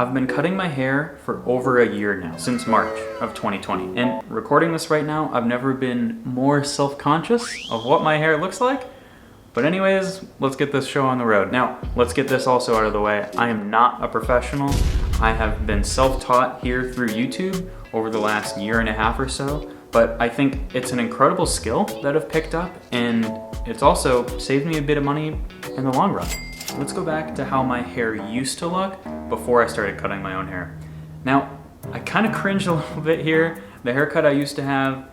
I've been cutting my hair for over a year now, since March of 2020. And recording this right now, I've never been more self-conscious of what my hair looks like. But anyways, let's get this show on the road. Now, let's get this also out of the way. I am not a professional. I have been self-taught here through YouTube over the last year and a half or so. But I think it's an incredible skill that I've picked up, and it's also saved me a bit of money in the long run. Let's go back to how my hair used to look before I started cutting my own hair. Now, I kind of cringe a little bit here. The haircut I used to have,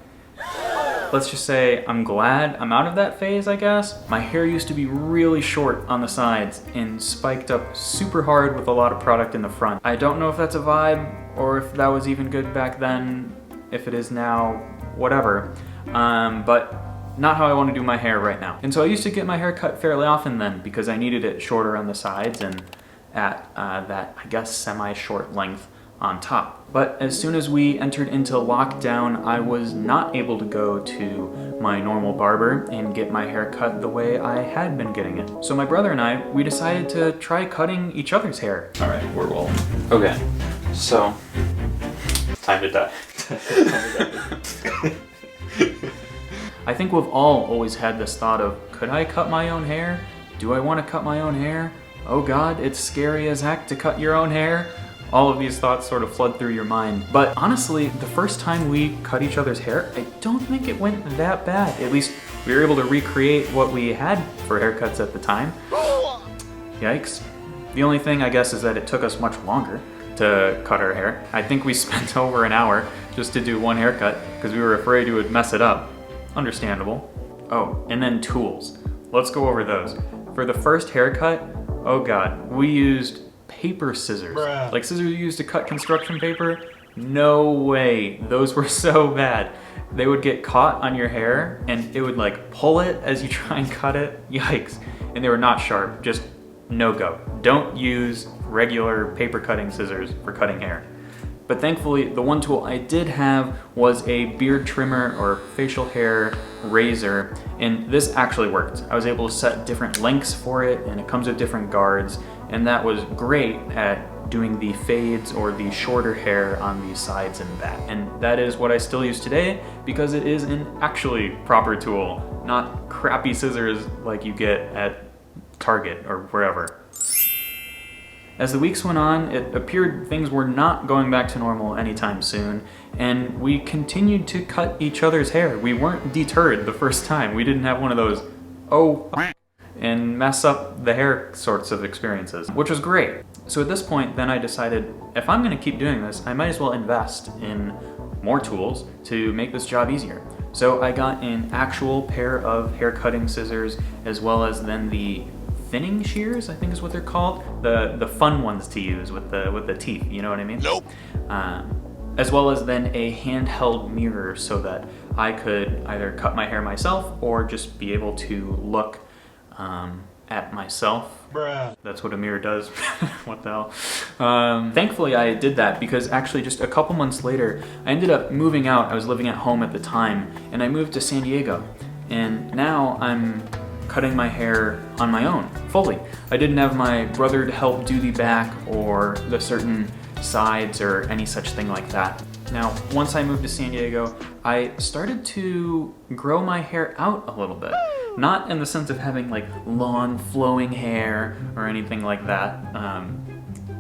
let's just say I'm glad I'm out of that phase, I guess. My hair used to be really short on the sides and spiked up super hard with a lot of product in the front. I don't know if that's a vibe or if that was even good back then. If it is now, whatever. But not how I want to do my hair right now. And so I used to get my hair cut fairly often then because I needed it shorter on the sides and at that, I guess, semi-short length on top. But as soon as we entered into lockdown, I was not able to go to my normal barber and get my hair cut the way I had been getting it. So my brother and I, we decided to try cutting each other's hair. All right, we're rolling. Okay, so time to die. I think we've all always had this thought of, could I cut my own hair? Do I want to cut my own hair? Oh God, it's scary as heck to cut your own hair. All of these thoughts sort of flood through your mind. But honestly, the first time we cut each other's hair, I don't think it went that bad. At least we were able to recreate what we had for haircuts at the time. Yikes. The only thing, I guess, is that it took us much longer to cut our hair. I think we spent over an hour just to do one haircut because we were afraid we would mess it up. Understandable. Oh, and then tools. Let's go over those. For the first haircut, oh God, we used paper scissors. Bruh. Like scissors you use to cut construction paper? No way, those were so bad. They would get caught on your hair and it would like pull it as you try and cut it. Yikes. And they were not sharp, just no go. Don't use regular paper cutting scissors for cutting hair. But thankfully, the one tool I did have was a beard trimmer or facial hair razor, and this actually worked. I was able to set different lengths for it, and it comes with different guards, and that was great at doing the fades or the shorter hair on the sides and back. And that is what I still use today because it is an actually proper tool, not crappy scissors like you get at Target or wherever. As the weeks went on, it appeared things were not going back to normal anytime soon, and we continued to cut each other's hair. We weren't deterred the first time. We didn't have one of those, oh, and mess up the hair sorts of experiences, which was great. So at this point, then I decided, if I'm gonna keep doing this, I might as well invest in more tools to make this job easier. So I got an actual pair of hair cutting scissors, as well as then the thinning shears, I think is what they're called. The fun ones to use with the teeth, you know what I mean? Nope. As well as then a handheld mirror so that I could either cut my hair myself or just be able to look at myself. Bruh. That's what a mirror does. What the hell? Thankfully I did that because actually just a couple months later, I ended up moving out. I was living at home at the time and I moved to San Diego. And now I'm cutting my hair on my own, fully. I didn't have my brother to help do the back or the certain sides or any such thing like that. Now, once I moved to San Diego, I started to grow my hair out a little bit. Not in the sense of having like long flowing hair or anything like that.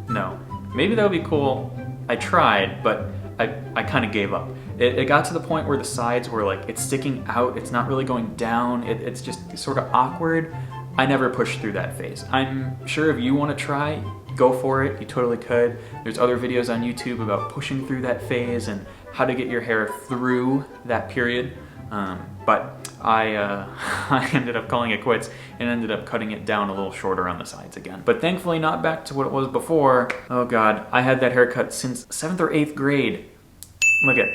No, maybe that would be cool. I tried, but I kind of gave up. It got to the point where the sides were like, it's sticking out, it's not really going down, it's just sort of awkward. I never pushed through that phase. I'm sure if you want to try, go for it, you totally could. There's other videos on YouTube about pushing through that phase and how to get your hair through that period. But I ended up calling it quits and ended up cutting it down a little shorter on the sides again. But thankfully not back to what it was before. Oh God, I had that haircut since 7th or 8th grade. Look at,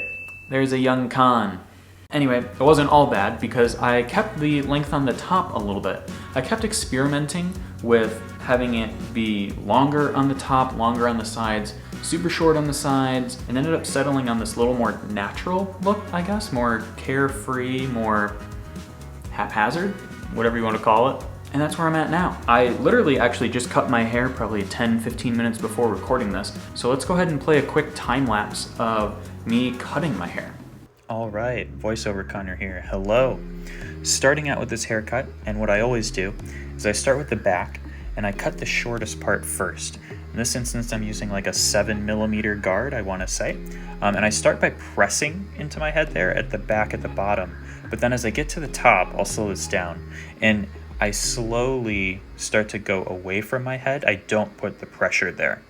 there's a young Khan. Anyway, it wasn't all bad because I kept the length on the top a little bit. I kept experimenting with having it be longer on the top, longer on the sides, super short on the sides, and ended up settling on this little more natural look, I guess, more carefree, more haphazard, whatever you want to call it. And that's where I'm at now. I literally actually just cut my hair probably 10-15 minutes before recording this. So let's go ahead and play a quick time lapse of me cutting my hair. All right, VoiceOver Connor here. Hello. Starting out with this haircut, and what I always do is I start with the back and I cut the shortest part first. In this instance, I'm using like a 7mm guard, I want to say. And I start by pressing into my head there at the back at the bottom. But then as I get to the top, I'll slow this down. And I slowly start to go away from my head. I don't put the pressure there.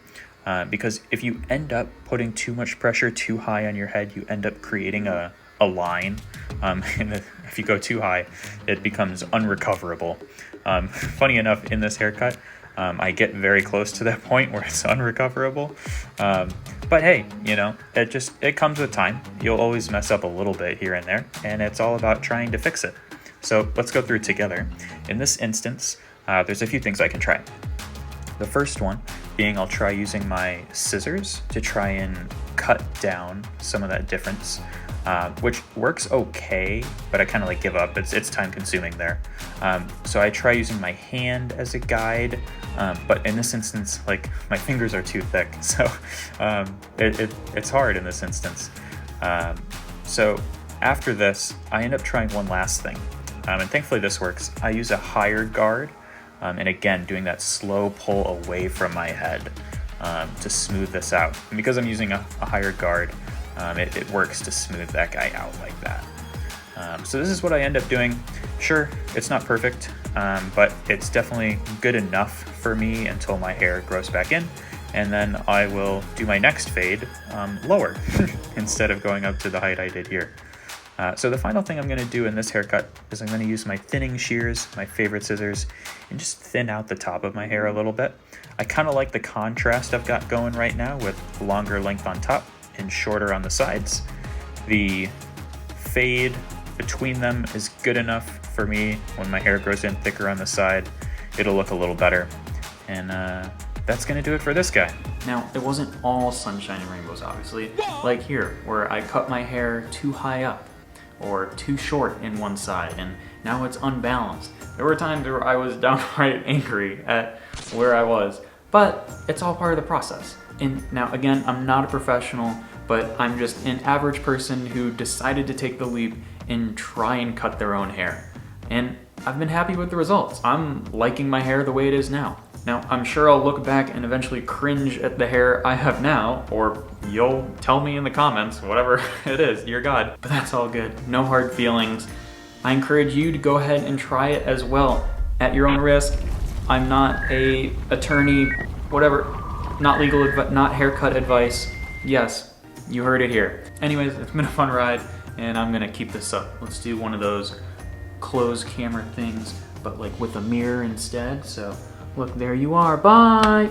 Because if you end up putting too much pressure too high on your head, you end up creating a line. And if you go too high, it becomes unrecoverable. Funny enough, in this haircut, I get very close to that point where it's unrecoverable. But hey, you know, it comes with time. You'll always mess up a little bit here and there, and it's all about trying to fix it. So let's go through it together. In this instance, there's a few things I can try. The first one being I'll try using my scissors to try and cut down some of that difference, which works okay, but I kind of like give up. It's time consuming there. So I try using my hand as a guide, but in this instance, like my fingers are too thick, so it's hard in this instance. So after this, I end up trying one last thing. And thankfully this works. I use a higher guard, and again, doing that slow pull away from my head to smooth this out. And because I'm using a higher guard, it works to smooth that guy out like that. So this is what I end up doing. Sure, it's not perfect, but it's definitely good enough for me until my hair grows back in. And then I will do my next fade lower instead of going up to the height I did here. So the final thing I'm going to do in this haircut is I'm going to use my thinning shears, my favorite scissors, and just thin out the top of my hair a little bit. I kind of like the contrast I've got going right now with longer length on top and shorter on the sides. The fade between them is good enough for me. When my hair grows in thicker on the side, it'll look a little better. And that's going to do it for this guy. Now, it wasn't all sunshine and rainbows, obviously. Like here, where I cut my hair too high up or too short in one side, and now it's unbalanced. There were times where I was downright angry at where I was, but it's all part of the process. And now, again, I'm not a professional, but I'm just an average person who decided to take the leap and try and cut their own hair. And I've been happy with the results. I'm liking my hair the way it is now. Now, I'm sure I'll look back and eventually cringe at the hair I have now, or you'll tell me in the comments, whatever it is, dear God. But that's all good, no hard feelings. I encourage you to go ahead and try it as well, at your own risk. I'm not a attorney, whatever, not legal advice, not haircut advice. Yes, you heard it here. Anyways, it's been a fun ride, and I'm gonna keep this up. Let's do one of those closed camera things, but like with a mirror instead, so look, there you are, bye!